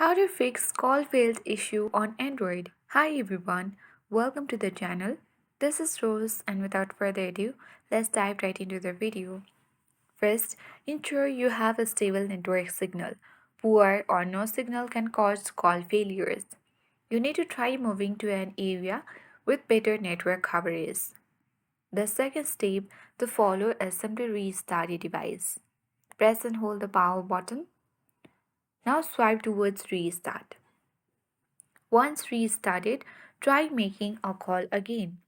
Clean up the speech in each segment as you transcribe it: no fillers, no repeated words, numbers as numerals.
How to fix call failed issue on Android. Hi everyone, welcome to the channel. This is Rose and without further ado, let's dive right into the video. First, ensure you have a stable network signal. Poor or no signal can cause call failures. You need to try moving to an area with better network coverage. The second step to follow is simply restart your device. Press and hold the power button. Now swipe towards restart. Once restarted, try making a call again.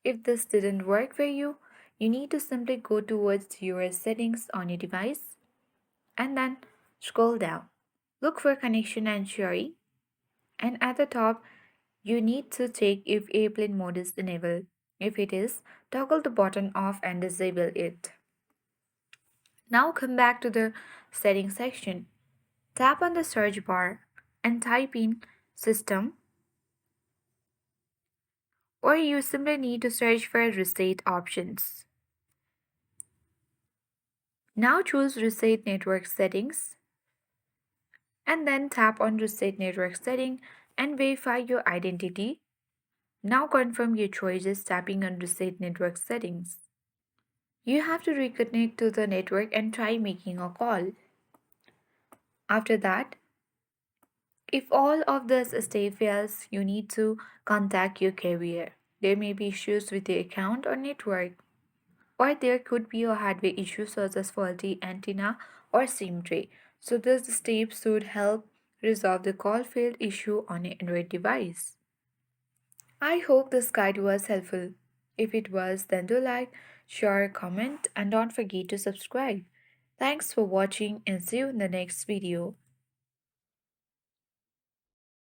If this didn't work for you, you need to simply go towards your settings on your device and then scroll down. Look for connection and sharing, and at the top, you need to check if airplane mode is enabled. If it is, toggle the button off and disable it. Now come back to the settings section. Tap on the search bar and type in system, or you simply need to search for reset options. Now choose Reset Network Settings and then tap on Reset Network Setting and verify your identity. Now confirm your choices tapping on Reset Network Settings. You have to reconnect to the network and try making a call. After that, if all of this step fails, you need to contact your carrier. There may be issues with the account or network, or there could be a hardware issue such as faulty antenna or SIM tray. So this step should help resolve the call failed issue on an Android device. I hope this guide was helpful. If it was, then do like, share, comment, and don't forget to subscribe. Thanks for watching and see you in the next video.